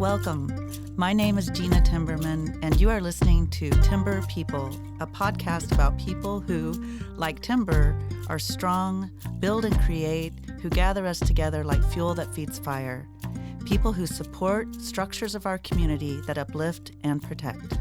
Welcome. My name is Gena Timberman, and you are listening to Timber People, a podcast about people who, like timber, are strong, build and create, who gather us together like fuel that feeds fire. People who support structures of our community that uplift and protect.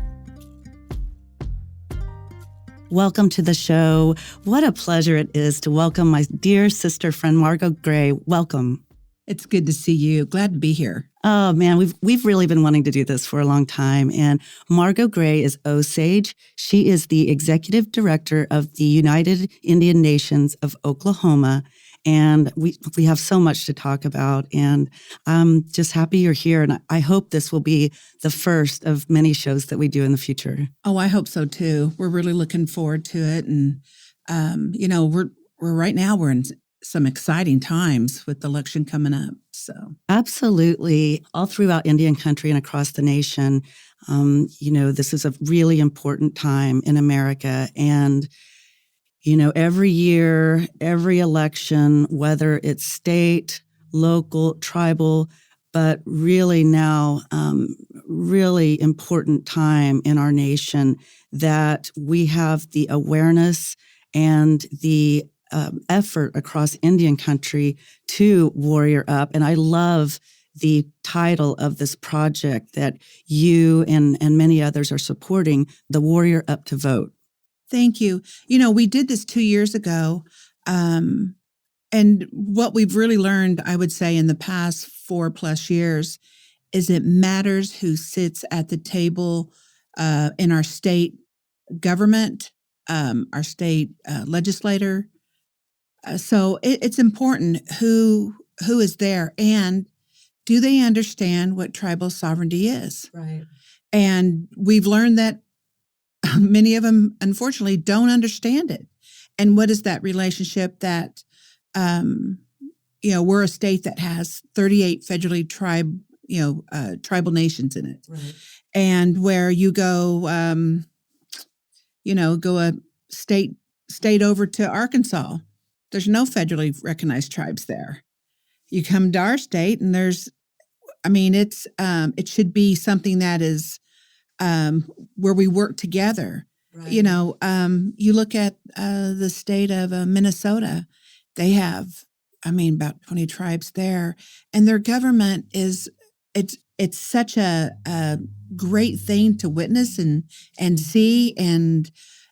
Welcome to the show. What a pleasure it is to welcome my dear sister friend, Margo Gray. Welcome. It's good to see you. Glad to be here. Oh, man, we've really been wanting to do this for a long time. And Margo Gray is Osage. She is the executive director of the United Indian Nations of Oklahoma. And we have so much to talk about. And I'm just happy you're here. And I hope this will be the first of many shows that we do in the future. Oh, I hope so, too. We're really looking forward to it. And, we're right now, we're in some exciting times with the election coming up. So absolutely. All throughout Indian country and across the nation, this is a really important time in America. And, every year, every election, whether it's state, local, tribal, but really now, really important time in our nation that we have the awareness and the effort across Indian country to warrior up. And I love the title of this project that you and many others are supporting, the Warrior Up to Vote. Thank you. We did this 2 years ago. And what we've really learned, I would say, in the past 4+ years is it matters who sits at the table in our state government, our state legislator. So it's important who is there, and do they understand what tribal sovereignty is? Right. And we've learned that many of them, unfortunately, don't understand it. And what is that relationship that, we're a state that has 38 federally tribal nations in it. Right. And where you go, go a state over to Arkansas, there's no federally recognized tribes there. You come to our state and it should be something that is where we work together. Right. You look at the state of Minnesota, they have, about 20 tribes there, and their government it's such a great thing to witness and see, and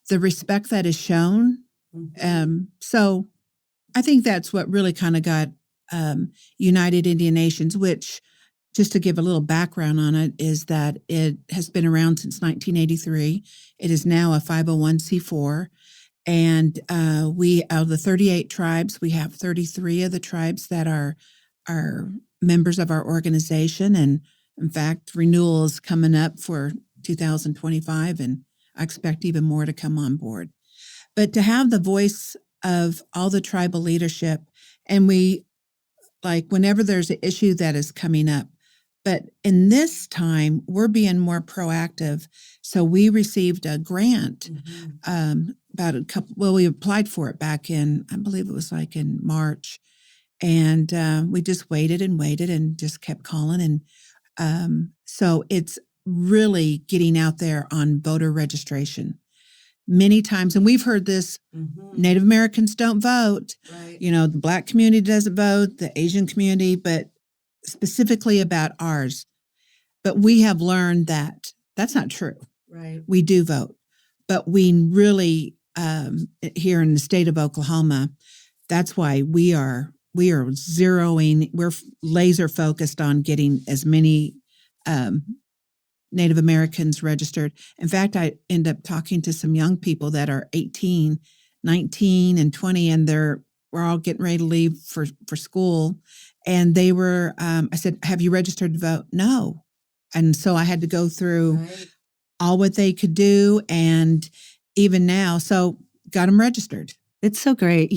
the respect that is shown. Mm-hmm. So I think that's what really kind of got United Indian Nations, which, just to give a little background on it, is that it has been around since 1983. It is now a 501c4. And we, out of the 38 tribes, we have 33 of the tribes that are members of our organization. And in fact, renewal is coming up for 2025, and I expect even more to come on board. But to have the voice of all the tribal leadership, and whenever there's an issue that is coming up, but in this time, we're being more proactive. So we received a grant we applied for it back in, I believe it was in March. And we just waited and just kept calling. And so it's really getting out there on voter registration. Many times, and we've heard this, Native Americans don't vote. Right. The Black community doesn't vote, the Asian community, but specifically about ours. But we have learned that that's not true. Right. We do vote. But we really, here in the state of Oklahoma, that's why we're laser focused on getting as many Native Americans registered. In fact, I end up talking to some young people that are 18, 19, and 20, and we're all getting ready to leave for school. And they were, I said, have you registered to vote? No. And so I had to go through all what they could do, and even now, so got them registered. It's so great.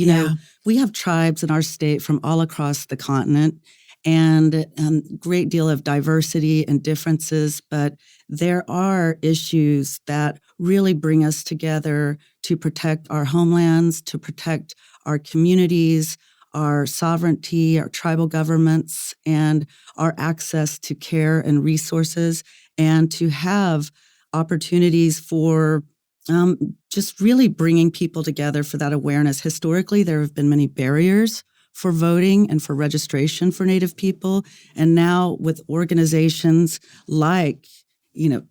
We have tribes in our state from all across the continent, and a great deal of diversity and differences, but there are issues that really bring us together to protect our homelands, to protect our communities, our sovereignty, our tribal governments, and our access to care and resources, and to have opportunities for just really bringing people together for that awareness. Historically, there have been many barriers for voting and for registration for Native people. And now with organizations like,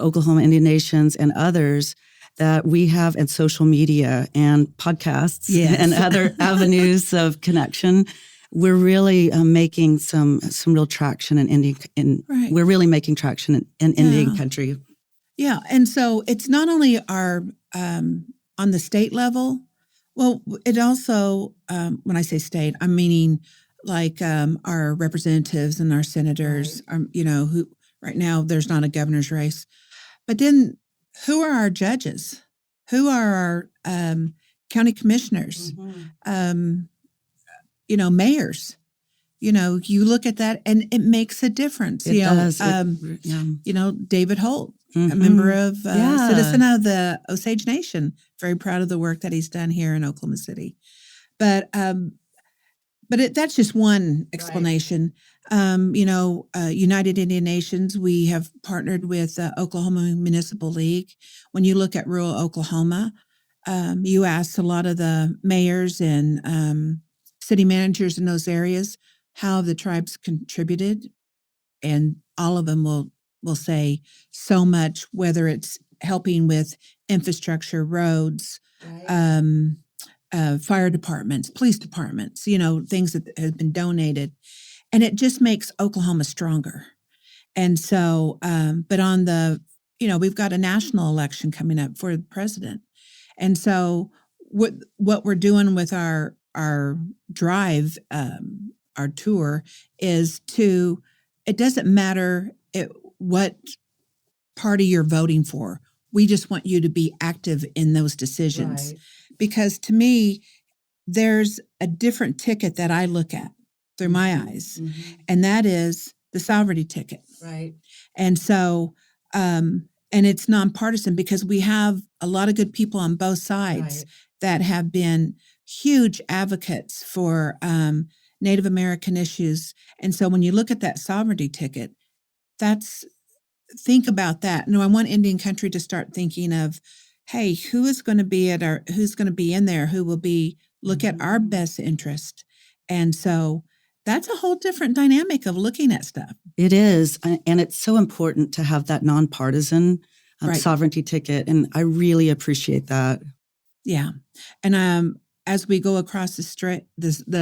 Oklahoma Indian Nations and others that we have, and social media and podcasts and other avenues of connection, we're really making some real traction in Indian. Right. We're really making traction in Indian country. Yeah, and so it's not only our on the state level. Well, it also when I say state, I'm meaning like our representatives and our senators. Who right now there's not a governor's race, but then who are our judges? Who are our county commissioners? Mayors. You look at that and it makes a difference. It does. David Holt, a member of citizen of the Osage Nation, very proud of the work that he's done here in Oklahoma City. But that's just one explanation. Right. United Indian Nations, we have partnered with Oklahoma Municipal League. When you look at rural Oklahoma, you ask a lot of the mayors and city managers in those areas how the tribes contributed, and all of them will say so much, whether it's helping with infrastructure, roads, right. Fire departments, police departments, things that have been donated. And it just makes Oklahoma stronger. And so, but on we've got a national election coming up for the president. And so what we're doing with our drive, our tour, is it doesn't matter what party you're voting for. We just want you to be active in those decisions. Right. Because to me, there's a different ticket that I look at through my eyes, and that is the sovereignty ticket. Right. And so, and it's nonpartisan because we have a lot of good people on both sides that have been huge advocates for Native American issues. And so when you look at that sovereignty ticket, think about that. No, I want Indian country to start thinking of, hey, who's going to be in there, who will look at our best interest. And so that's a whole different dynamic of looking at stuff. It is. And it's so important to have that nonpartisan sovereignty ticket. And I really appreciate that. Yeah. And as we go across the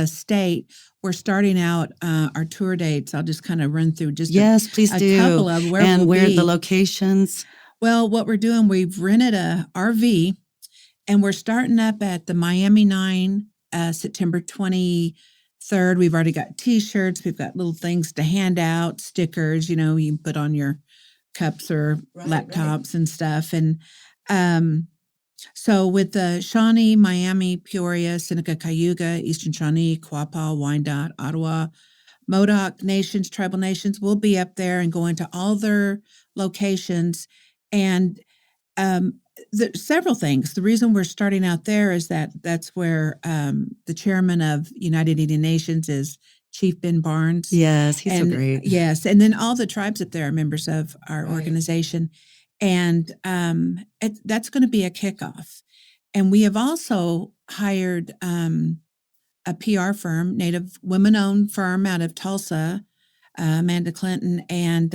state, we're starting out our tour dates. I'll just kind of run through just please do. Couple of where and we'll where be. The locations. Well, what we're doing, we've rented a RV, and we're starting up at the Miami 9, September 23rd. We've already got T-shirts. We've got little things to hand out, stickers, you put on your cups or laptops and stuff. And so with the Shawnee, Miami, Peoria, Seneca, Cayuga, Eastern Shawnee, Quapaw, Wyandotte, Ottawa, Modoc Nations, tribal nations, we'll be up there and going to all their locations. And several things. The reason we're starting out there is that's where the chairman of United Indian Nations is Chief Ben Barnes. Yes, he's so great. Yes, and then all the tribes up there are members of our organization. And that's going to be a kickoff. And we have also hired a PR firm, Native women-owned firm out of Tulsa, Amanda Clinton, and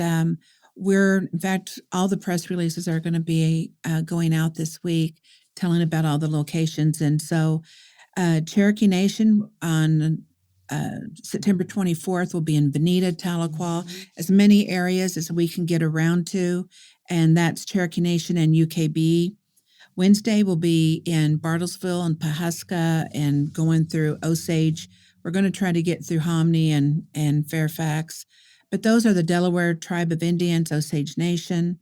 in fact, all the press releases are going to be going out this week, telling about all the locations. And so Cherokee Nation on September 24th will be in Bonita, Tahlequah, as many areas as we can get around to. And that's Cherokee Nation and UKB. Wednesday will be in Bartlesville and Pawhuska and going through Osage. We're going to try to get through Hominy and Fairfax. But those are the Delaware Tribe of Indians, Osage Nation.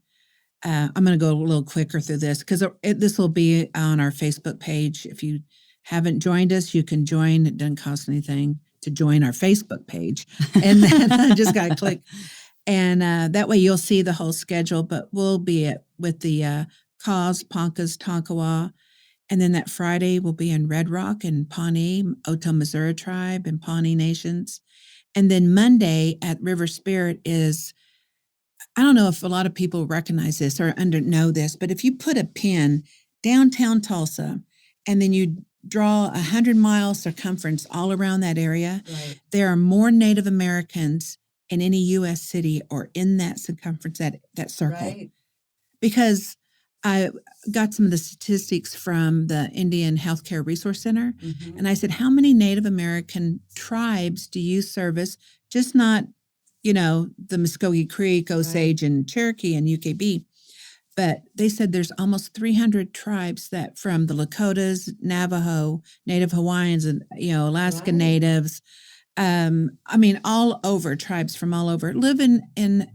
I'm going to go a little quicker through this because this will be on our Facebook page. If you haven't joined us, you can join. It doesn't cost anything to join our Facebook page. And then I just got to click. And that way you'll see the whole schedule. But we'll be with the Kaws, Poncas, Tonkawa, And then that Friday will be in Red Rock and Pawnee, Oto-Missouri Tribe and Pawnee Nations. And then Monday at River Spirit is, I don't know if a lot of people recognize this or know this, but if you put a pin downtown Tulsa and then you draw 100-mile circumference all around that area, Right. there are more Native Americans in any U.S. city or in that circumference, that circle. Right. Because I got some of the statistics from the Indian Healthcare Resource Center, Mm-hmm. and I said, how many Native American tribes do you service? Just not, the Muskogee Creek, Osage, and Cherokee and UKB. But they said there's almost 300 tribes that from the Lakotas, Navajo, Native Hawaiians, and, Alaska Right. Natives. All over, tribes from all over live in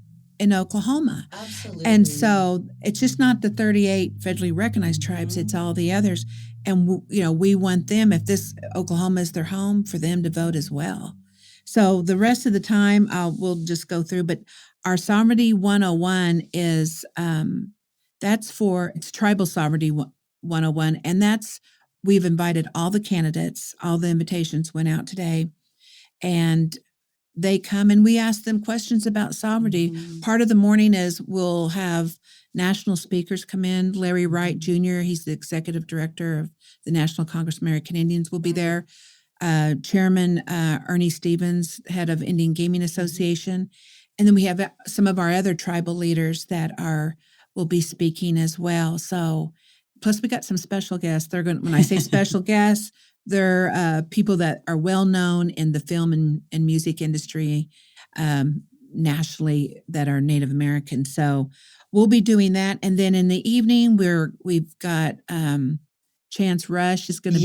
Oklahoma. Absolutely. And so it's just not the 38 federally recognized tribes, it's all the others. And, we want them, if this Oklahoma is their home, for them to vote as well. So the rest of the time, we'll just go through. But our Sovereignty 101 is, it's Tribal Sovereignty 101. And we've invited all the candidates, all the invitations went out today. And they come and we ask them questions about sovereignty. Mm-hmm. Part of the morning is we'll have national speakers come in. Larry Wright Jr., he's the executive director of the National Congress of American Indians, will be there. Chairman Ernie Stevens, head of Indian Gaming Association. And then we have some of our other tribal leaders that will be speaking as well. So, plus we got some special guests. When I say special guests, they're people that are well known in the film and music industry nationally that are Native American. So we'll be doing that. And then in the evening, we've got Chance Rush is going to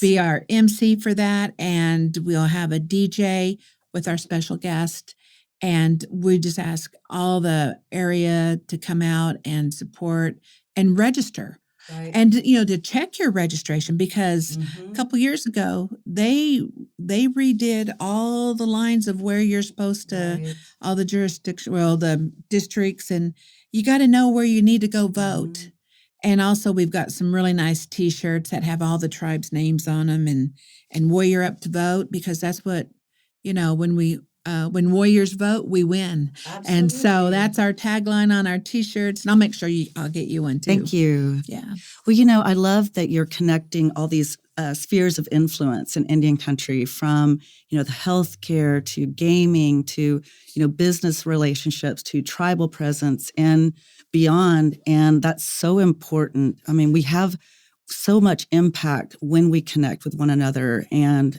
be our MC for that, and we'll have a DJ with our special guest. And we just ask all the area to come out and support and register. Right. And, to check your registration, because Mm-hmm. a couple years ago, they redid all the lines of where you're supposed to, Right. all the the districts, and you got to know where you need to go vote. Mm-hmm. And also we've got some really nice T-shirts that have all the tribes' names on them and Warrior Up to Vote, because that's what, when warriors vote, we win. Absolutely. And so that's our tagline on our T-shirts. And I'll make sure I'll get you one too. Thank you. Yeah. Well, I love that you're connecting all these spheres of influence in Indian country, from, the healthcare to gaming to, business relationships to tribal presence and beyond. And that's so important. We have so much impact when we connect with one another and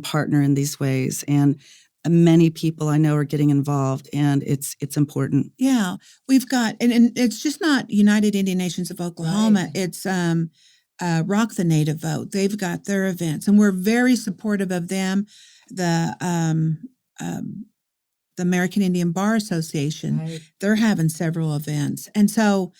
partner in these ways. And many people I know are getting involved, and it's important. Yeah, we've got, and it's just not United Indian Nations of Oklahoma. Right. It's Rock the Native Vote. They've got their events, and we're very supportive of them. The American Indian Bar Association, Right. they're having several events, and so,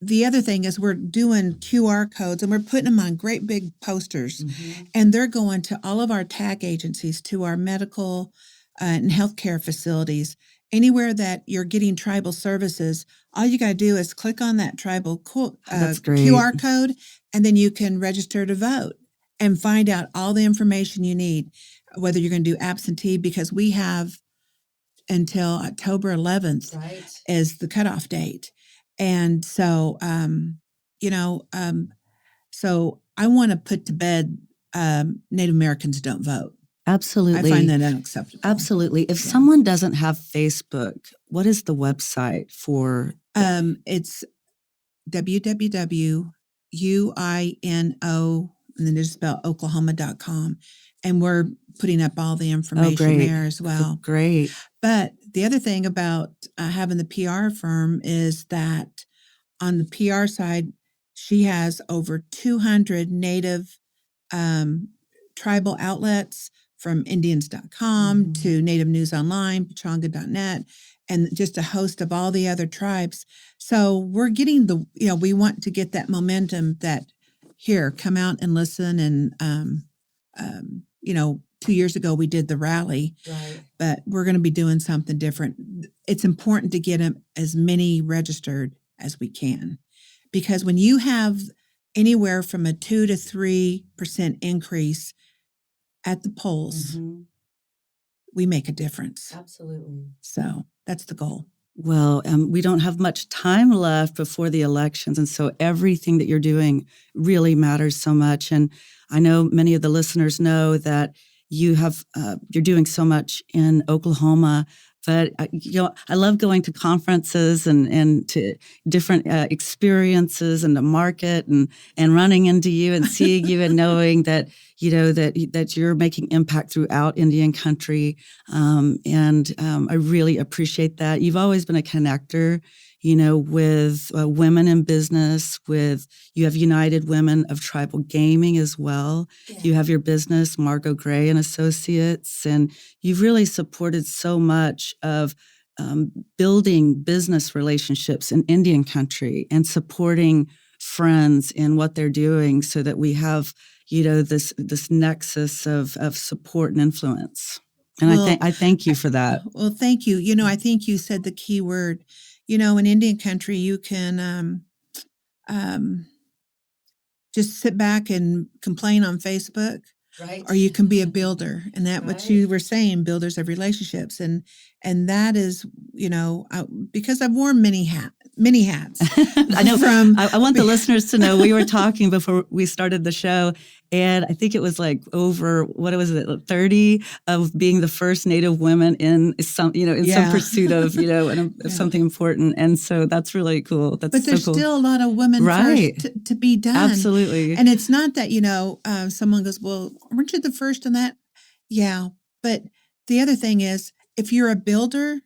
the other thing is we're doing QR codes and we're putting them on great big posters, Mm-hmm. and they're going to all of our tag agencies, to our medical and healthcare facilities, anywhere that you're getting tribal services. All you got to do is click on that tribal That's great. QR code, and then you can register to vote and find out all the information you need, whether you're going to do absentee, because we have until October 11th Right. is the cutoff date. And so, so I want to put to bed Native Americans don't vote. Absolutely. I find that unacceptable. Absolutely. If someone doesn't have Facebook, what is the website for? It's www.uino, and then just spell Oklahoma.com. And we're putting up all the information there as well. Great. But the other thing about having the PR firm is that on the PR side, she has over 200 Native tribal outlets, from Indians.com to Native News Online, Pechanga.net, and just a host of all the other tribes. So we're getting we want to get that momentum that, here, come out and listen. And, 2 years ago we did the rally, Right. but we're going to be doing something different. It's important to get as many registered as we can, because when you have anywhere from a 2 to 3% increase at the polls, we make a difference. Absolutely. So that's the goal. Well, we don't have much time left before the elections, and so everything that you're doing really matters so much. And I know many of the listeners know that you're doing so much in Oklahoma. But I love going to conferences and to different experiences in the market and running into you and seeing you and knowing that that you're making impact throughout Indian country. I really appreciate that. You've always been a connector, with women in business. You have United Women of Tribal Gaming as well. Yeah. You have your business, Margo Gray and Associates, and you've really supported so much of building business relationships in Indian country and supporting friends in what they're doing, so that we have this nexus of support and influence. And I thank you for that. Well, thank you. I think you said the key word. In Indian country, you can just sit back and complain on Facebook, right? Or you can be a builder, and that right. What you were saying, builders of relationships, and that is, because I've worn many hats. I know. I want the listeners to know we were talking before we started the show, and I think it was like over 30 of being the first Native women in some pursuit of something important, and so that's really cool. But there's so cool. Still a lot of women right. first to be done. Absolutely, and it's not that someone goes, well, weren't you the first in that? Yeah, but the other thing is, if you're a builder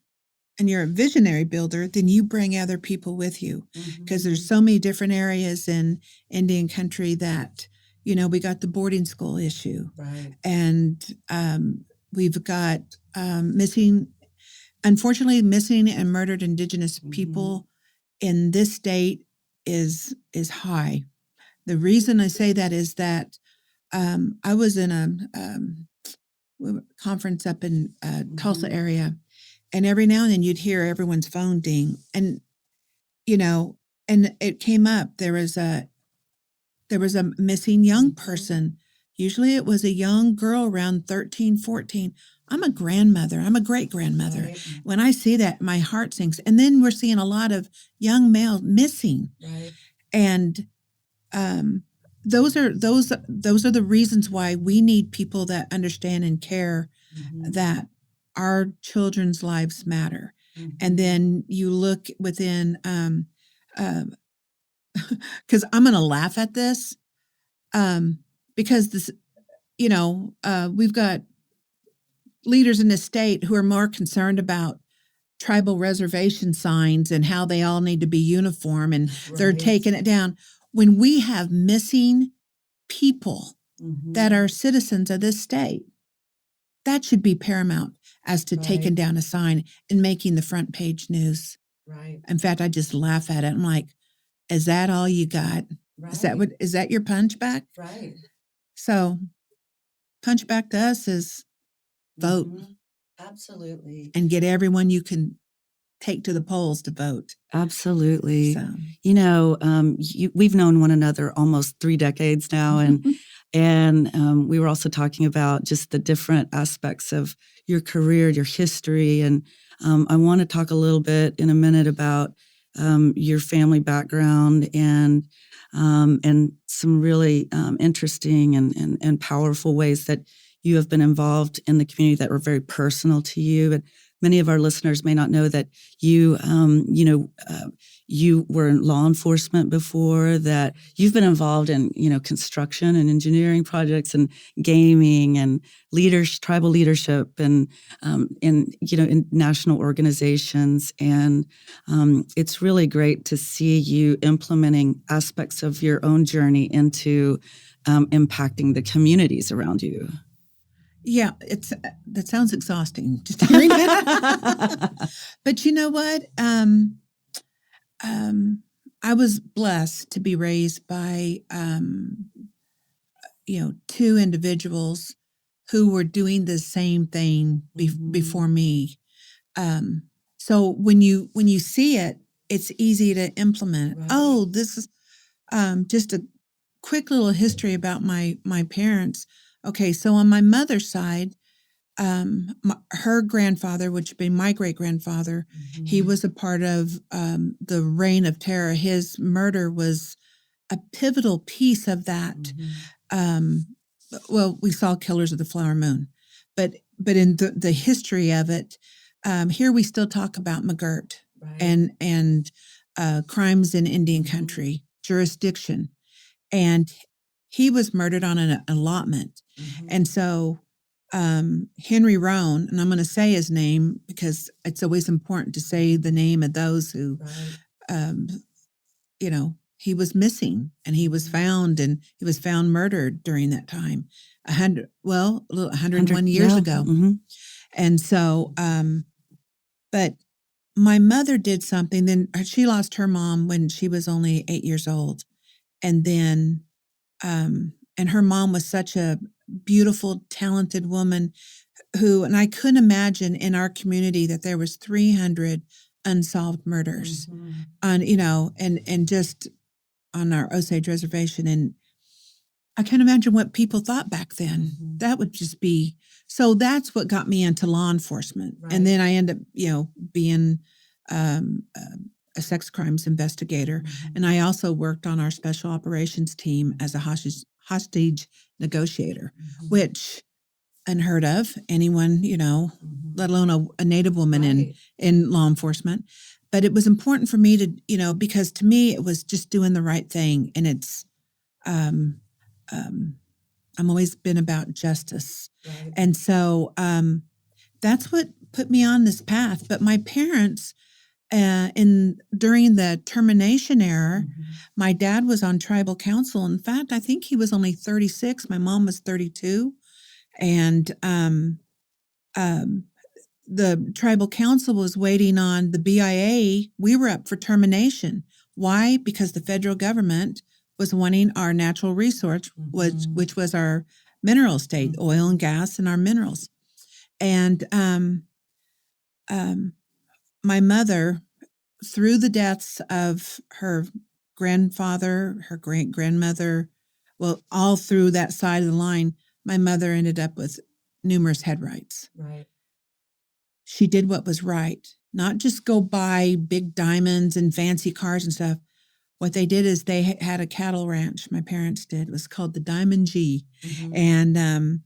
and you're a visionary builder, then you bring other people with you, because there's so many different areas in Indian country that, we got the boarding school issue, right? And we've got unfortunately, missing and murdered Indigenous people in this state is high. The reason I say that is that I was in a conference up in Tulsa area, and every now and then you'd hear everyone's phone ding, and and it came up. There was a missing young person. Usually it was a young girl around 13, 14. I'm a grandmother. I'm a great-grandmother. Right. When I see that, my heart sinks. And then we're seeing a lot of young males missing. Right. And those are the reasons why we need people that understand and care that our children's lives matter. And then you look within, because I'm going to laugh at this, because this, we've got leaders in this state who are more concerned about tribal reservation signs and how they all need to be uniform, and right. They're taking it down. When we have missing people that are citizens of this state, that should be paramount as to right. taking down a sign and making the front page news. Right. In fact, I just laugh at it. I'm like, is that all you got? Right. Is that your punchback? Right. So punchback to us is vote. Absolutely. And get everyone you can take to the polls to vote. Absolutely. So. We've known one another almost 3 decades now, and we were also talking about just the different aspects of your career, your history, and I want to talk a little bit in a minute about your family background and some really interesting and powerful ways that you have been involved in the community that were very personal to you. But many of our listeners may not know that you were in law enforcement before, that you've been involved in, construction and engineering projects and gaming and tribal leadership and in national organizations. And it's really great to see you implementing aspects of your own journey into impacting the communities around you. Yeah, that sounds exhausting, just hearing it. But you know what? I was blessed to be raised by, 2 individuals who were doing the same thing before me. So when you see it, it's easy to implement. Right. Oh, this is just a quick little history about my parents. Okay, so on my mother's side, her grandfather, which would be my great grandfather, he was a part of the Reign of Terror. His murder was a pivotal piece of that. Well, we saw Killers of the Flower Moon, but in the history of it, here we still talk about McGirt and crimes in Indian country jurisdiction, and he was murdered on an allotment, and so Henry Roan, and I'm going to say his name because it's always important to say the name of those who, he was missing and he was found murdered during that time, 101 years ago. And so, but my mother did something. Then she lost her mom when she was only 8 years old. And then, and her mom was such a beautiful, talented woman and I couldn't imagine in our community that there was 300 unsolved murders on, and just on our Osage reservation. And I can't imagine what people thought back then. That would just be, so that's what got me into law enforcement. Right. And then I ended up, being a sex crimes investigator. And I also worked on our special operations team as a hostage negotiator, which unheard of, anyone, let alone a Native woman in law enforcement. But it was important for me to, because to me, it was just doing the right thing. And it's, I'm always been about justice. Right. And so that's what put me on this path. But my parents, during the termination era, my dad was on tribal council. In fact, I think he was only 36. My mom was 32. And the tribal council was waiting on the BIA. We were up for termination. Why? Because the federal government was wanting our natural resource, which was our mineral estate, oil and gas and our minerals. And my mother, through the deaths of her grandfather, her great-grandmother, well, all through that side of the line, my mother ended up with numerous head rights. Right. She did what was right, not just go buy big diamonds and fancy cars and stuff. What they did is they had a cattle ranch. My parents did. It was called the Diamond G. And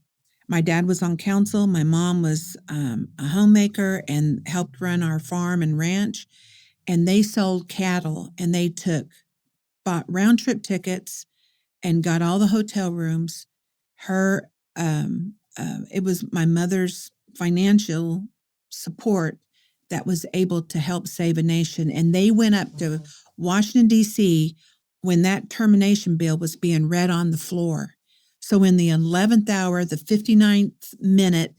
my dad was on council. My mom was a homemaker and helped run our farm and ranch. And they sold cattle, and they bought round trip tickets and got all the hotel rooms. It was my mother's financial support that was able to help save a nation. And they went up to Washington, D.C. when that termination bill was being read on the floor. So in the 11th hour, the 59th minute,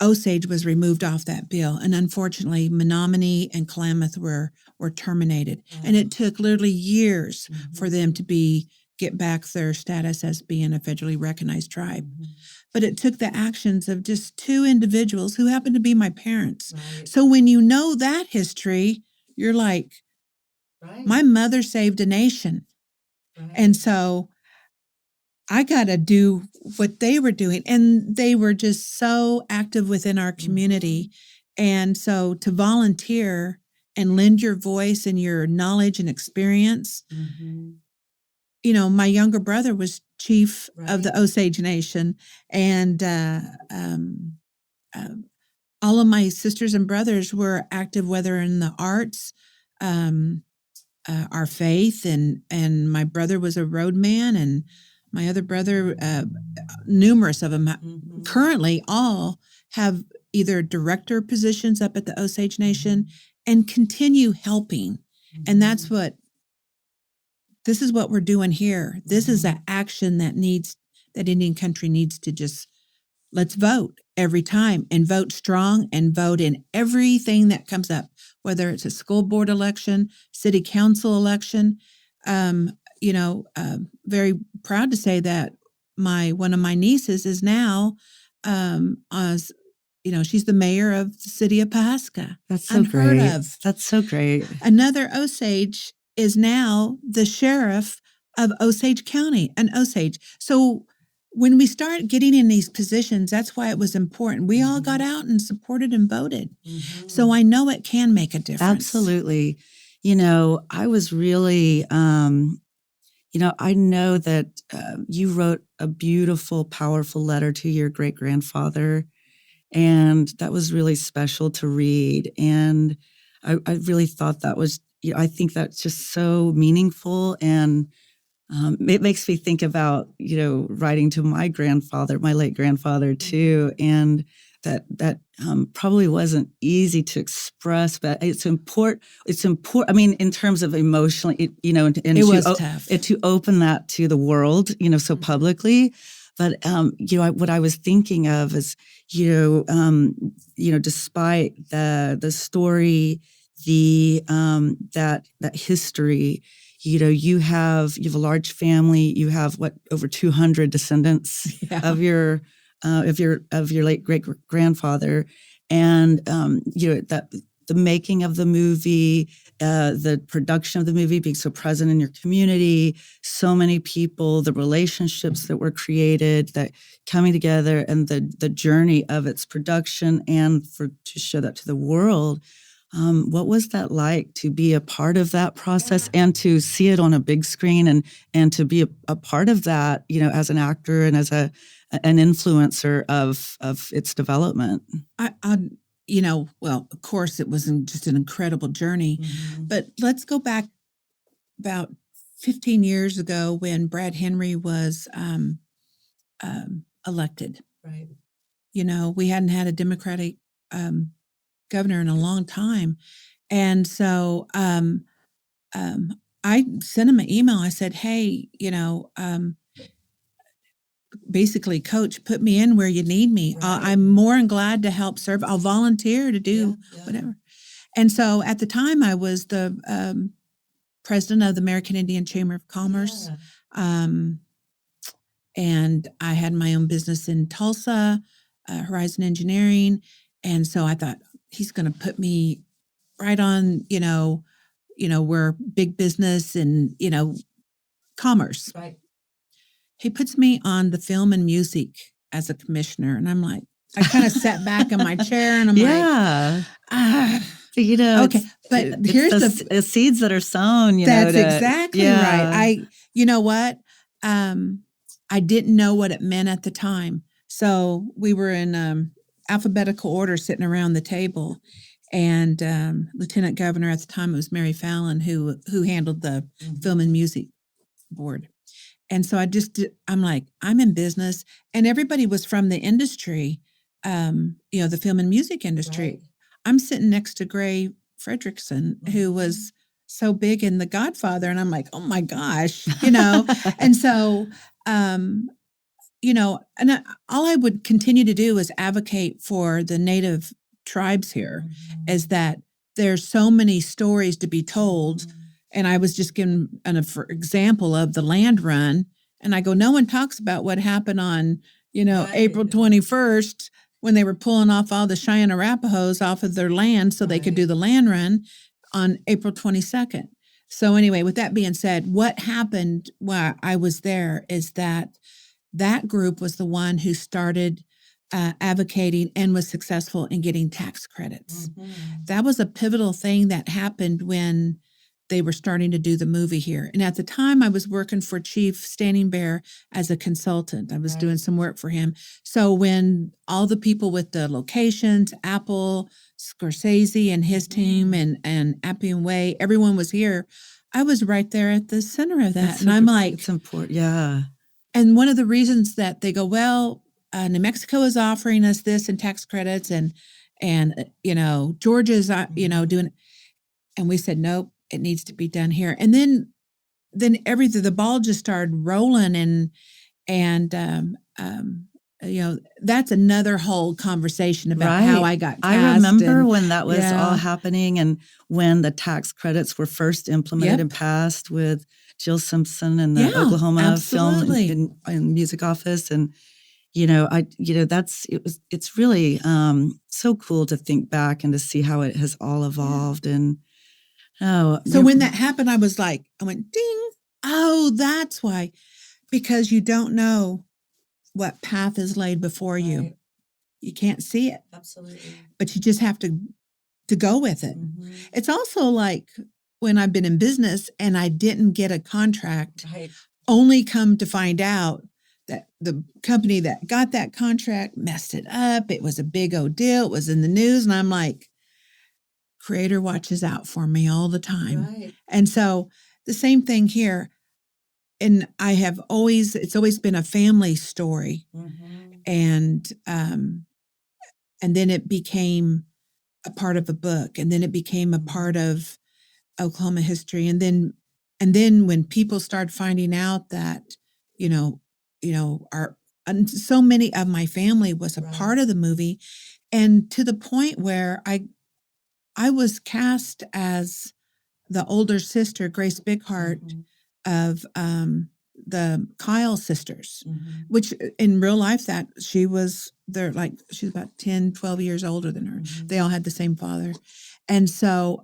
Osage was removed off that bill. And unfortunately, Menominee and Klamath were terminated. And it took literally years for them to get back their status as being a federally recognized tribe. But it took the actions of just two individuals who happened to be my parents. Right. So when you know that history, you're like, my mother saved a nation. Right. And so I got to do what they were doing. And they were just so active within our community. And so to volunteer and lend your voice and your knowledge and experience, my younger brother was chief of the Osage Nation. And all of my sisters and brothers were active, whether in the arts, our faith, and my brother was a roadman, and my other brother, numerous of them, currently all have either director positions up at the Osage Nation and continue helping. And this is what we're doing here. This is an action that Indian country needs to just, let's vote every time and vote strong and vote in everything that comes up, whether it's a school board election, city council election. Very proud to say that one of my nieces is now she's the mayor of the city of Pahaska. That's so Unheard great. of. That's so great. Another Osage is now the sheriff of Osage County, an Osage. So when we start getting in these positions, that's why it was important. We all got out and supported and voted. So I know it can make a difference. Absolutely. I was really, I know that you wrote a beautiful, powerful letter to your great-grandfather, and that was really special to read. And I really thought that was, I think that's just so meaningful. And it makes me think about, writing to my grandfather, my late grandfather too. And that probably wasn't easy to express, but it's important. It's important. I mean, in terms of emotionally, and it was tough. To open that to the world, so publicly. But what I was thinking of is, despite the story, that history, you have a large family. You have over 200 descendants of your late great grandfather, and that the making of the movie, the production of the movie being so present in your community, so many people, the relationships that were created, that coming together, and the journey of its production, and to show that to the world. What was that like to be a part of that process and to see it on a big screen and to be a part of that, as an actor and as an influencer of its development? Well, of course, it was just an incredible journey. But let's go back about 15 years ago when Brad Henry was elected. Right. We hadn't had a Democratic governor in a long time. And so I sent him an email. I said, hey, basically, Coach, put me in where you need me. Right. I'm more than glad to help serve. I'll volunteer to do whatever. And so at the time, I was the president of the American Indian Chamber of Commerce. And I had my own business in Tulsa, Horizon Engineering. And so I thought, he's going to put me right on, we're big business and, commerce. Right. He puts me on the film and music as a commissioner. And I'm like, I kind of sat back in my chair and I'm like, okay. But here's the seeds that are sown, that's exactly right. You know what? I didn't know what it meant at the time. So we were in alphabetical order sitting around the table. And Lieutenant Governor at the time, it was Mary Fallon, who handled the film and music board. And so I'm like, I'm in business. And everybody was from the industry, the film and music industry. Right. I'm sitting next to Gray Fredrickson, who was so big in The Godfather. And I'm like, oh my gosh, And so, all I would continue to do is advocate for the Native tribes here, is that there's so many stories to be told. And I was just giving an example of the land run. And I go, no one talks about what happened on, April 21st, when they were pulling off all the Cheyenne Arapahoes off of their land so they could do the land run on April 22nd. So anyway, with that being said, what happened while I was there is that group was the one who started advocating and was successful in getting tax credits. That was a pivotal thing that happened when they were starting to do the movie here. And at the time, I was working for Chief Standing Bear as a consultant. I was doing some work for him. So when all the people with the locations, Apple, Scorsese and his team, and Appian Way, everyone was here, I was right there at the center of that. I'm like, it's important. Yeah. And one of the reasons that they go, well, New Mexico is offering us this in tax credits, and Georgia's doing it. And we said, nope, it needs to be done here. And then the ball just started rolling, and that's another whole conversation about how I got cast. I remember when that was all happening, and when the tax credits were first implemented and passed with Jill Simpson and the Oklahoma Film and Music Office. And it's really so cool to think back and to see how it has all evolved. And so when that happened, I went ding. Oh, that's why, because you don't know what path is laid before you. You can't see it. Absolutely. But you just have to go with it. Mm-hmm. It's also like when I've been in business and I didn't get a contract, only come to find out that the company that got that contract messed it up. It was a big old deal. It was in the news. And I'm like, Creator watches out for me all the time. Right. And so the same thing here. And it's always been a family story. Mm-hmm. And then it became a part of a book, and then it became a part of Oklahoma history. And then when people started finding out that, so many of my family was a part of the movie, and to the point where I was cast as the older sister, Grace Bigheart, of the Kyle sisters, which in real life that she's about 10, 12 years older than her. They all had the same father. And so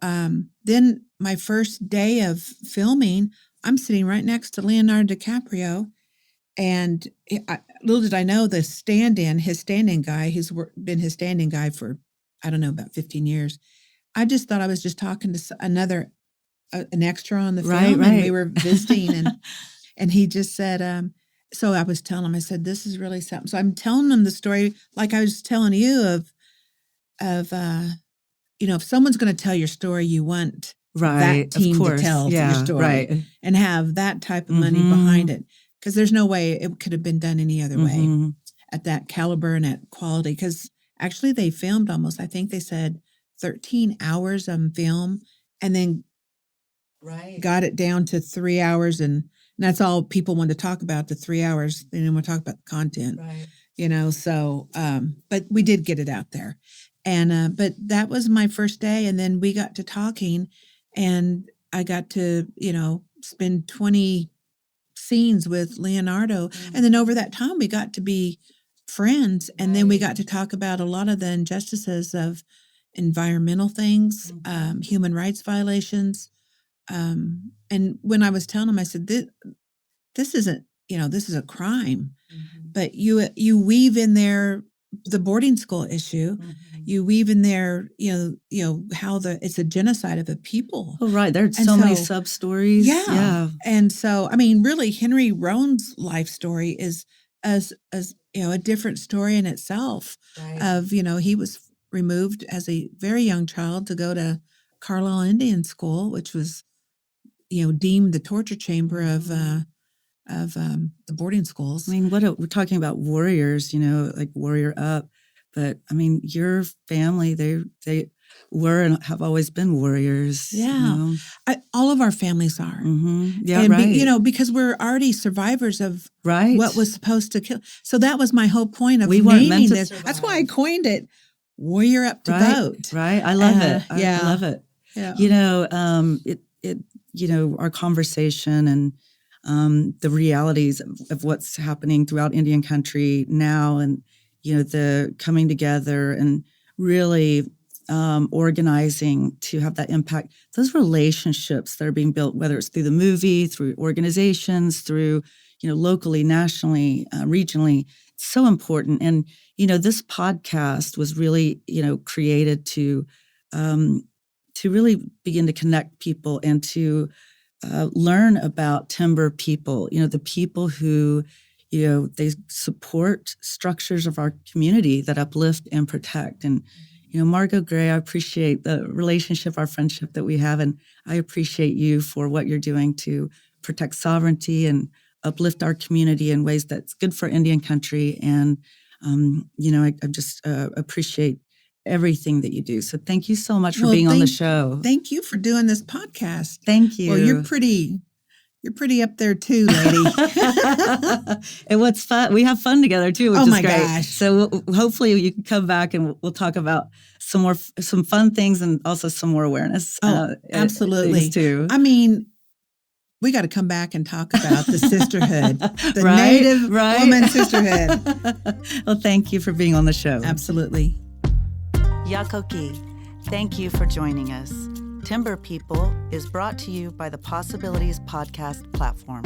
then my first day of filming, I'm sitting right next to Leonardo DiCaprio. And little did I know his stand-in guy, who's been his stand-in guy for, I don't know, about 15 years. I just thought I was just talking to an extra on the film, and we were visiting, and he just said, so I was telling him, I said, this is really something. So I'm telling him the story like I was telling you of if someone's going to tell your story, you want that team to tell your story and have that type of money behind it, because there's no way it could have been done any other way at that caliber and at quality. Because actually they filmed almost, I think they said 13 hours on film, and then got it down to 3 hours, and that's all people wanted to talk about, the 3 hours. They didn't want to talk about the content, so, but we did get it out there. And, but that was my first day. And then we got to talking, and I got to, spend 20 scenes with Leonardo. And then over that time, we got to be friends. And then we got to talk about a lot of the injustices of environmental things, human rights violations. And when I was telling him, I said, this isn't, this is a crime, but you weave in there the boarding school issue, you weave in there, how it's a genocide of a people. Oh, right. There's so many sub stories. Yeah. And so, I mean, really Henry Roan's life story is as a different story in itself of, he was removed as a very young child to go to Carlisle Indian School, which was, deemed the torture chamber of the boarding schools. I mean, we're talking about warriors, like Warrior Up, but I mean, your family, they were and have always been warriors. Yeah, all of our families are. Yeah, and because we're already survivors of what was supposed to kill. So that was my whole point of naming this. Survive. That's why I coined it "Warrior Up to Vote." Right, I love it. I love it. Yeah. Our conversation and the realities of what's happening throughout Indian country now, and the coming together and really organizing to have that impact. Those relationships that are being built, whether it's through the movie, through organizations, through locally, nationally, regionally, it's so important. And this podcast was really created to really begin to connect people and to learn about timber people, the people who, they support structures of our community that uplift and protect. And, Margo Gray, I appreciate the relationship, our friendship that we have. And I appreciate you for what you're doing to protect sovereignty and uplift our community in ways that's good for Indian country. And, I just appreciate everything that you do. So thank you so much for being on the show. Thank you for doing this podcast. Thank you. Well, you're pretty up there too, lady. And what's fun, we have fun together too, which is great. Gosh. So hopefully you can come back and we'll talk about some fun things and also some more awareness. Absolutely. Too. I mean, we got to come back and talk about the sisterhood, the Right, Native right. woman sisterhood. Well, thank you for being on the show. Absolutely. Yakoki, thank you for joining us. Timber People is brought to you by the Possibilities Podcast platform.